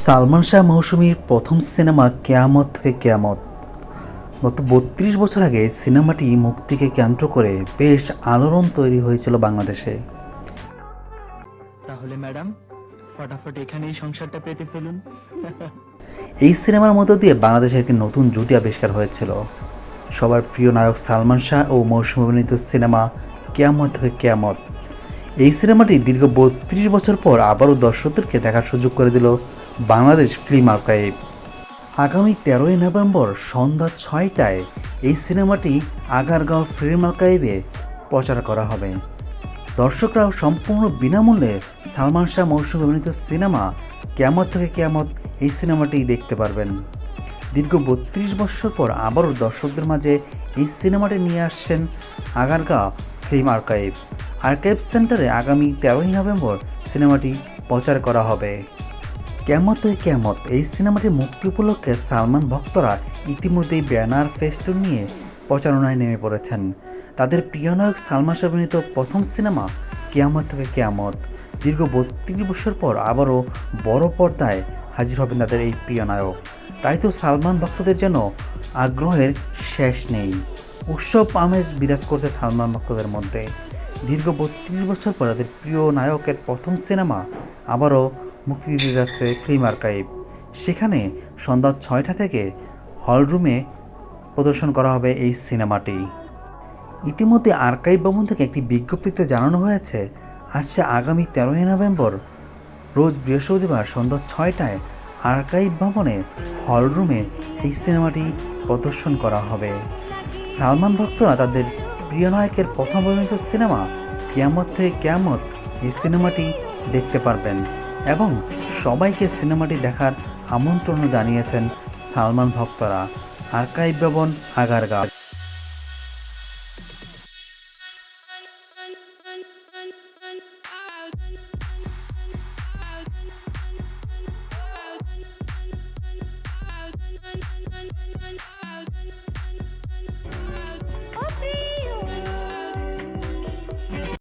সালমান শাহ মৌসুমীর প্রথম সিনেমা কেয়ামত থেকে কেয়ামত গত ৩২ বছর আগে সিনেমাটি মুক্তিকে কেন্দ্র করে বেশ আলোড়ন তৈরি হয়েছিল বাংলাদেশে। তাহলে ম্যাডাম ফটাফট এখানেই সংসারটা পেতে ফেলুন। এই সিনেমার মধ্য দিয়ে বাংলাদেশের একটি নতুন জুটি আবিষ্কার হয়েছিল। সবার প্রিয় নায়ক সালমান শাহ ও মৌসুমী অভিনীত সিনেমা কেয়ামত থেকে কেয়ামত। এই সিনেমাটি দীর্ঘ ৩২ বছর পর আবারও দর্শকদেরকে দেখার সুযোগ করে দিল বাংলাদেশ ফিল্ম আর্কাইভ। আগামী ১৩ই নভেম্বর সন্ধ্যা ৬টায় এই সিনেমাটি আগারগাঁও ফিল্ম আর্কাইভে প্রচার করা হবে। দর্শকরা সম্পূর্ণ বিনামূল্যে সালমান শাহ মৌসুমী অভিনীত সিনেমা কেয়ামত থেকে কেয়ামত এই সিনেমাটি দেখতে পারবেন। দীর্ঘ ৩২ বছর পর আবারও দর্শকদের মাঝে এই সিনেমাটি নিয়ে আসছেন আগারগাঁও ফিল্ম আর্কাইভ। আর্কাইভ সেন্টারে আগামী ১৩ই নভেম্বর সিনেমাটি প্রচার করা হবে। কেয়ামত থেকে কেয়ামত এই সিনেমাটি মুক্তি উপলক্ষে সালমান ভক্তরা ইতিমধ্যেই ব্যানার ফেস্টুন নিয়ে প্রচারণায় নেমে পড়েছেন। তাদের প্রিয় নায়ক সালমান শাহ অভিনীত প্রথম সিনেমা কেয়ামত থেকে কেয়ামত দীর্ঘ ৩২ বছর পর আবারও বড় পর্দায় হাজির হবেন তাদের এই প্রিয় নায়ক। তাই তো সালমান ভক্তদের যেন আগ্রহের শেষ নেই। উৎসব আমেজ বিরাজ করছে সালমান ভক্তদের মধ্যে। দীর্ঘ ৩২ বছর পর তাদের প্রিয় নায়কের প্রথম সিনেমা আবারও মুক্তি দিতে যাচ্ছে ফিল্ম আর্কাইভ। সেখানে সন্ধ্যা ৬টা থেকে হলরুমে প্রদর্শন করা হবে এই সিনেমাটি। ইতিমধ্যে আর্কাইভ ভবন থেকে একটি বিজ্ঞপ্তিতে জানানো হয়েছে, আসছে আগামী ১৩ই নভেম্বর রোজ বৃহস্পতিবার সন্ধ্যা ৬টায় আর্কাইভ ভবনে হলরুমে এই সিনেমাটি প্রদর্শন করা হবে। সালমান ভক্তরা তাদের প্রিয় নায়কের প্রথম অভিনীত সিনেমা কেয়ামত থেকে কেয়ামত এই সিনেমাটি দেখতে পারবেন এবং সবাইকে সিনেমাটি দেখার আমন্ত্রণ জানিয়েছেন সালমান ভক্তরা। আর্কাইভ ভবন, আগারগাঁও।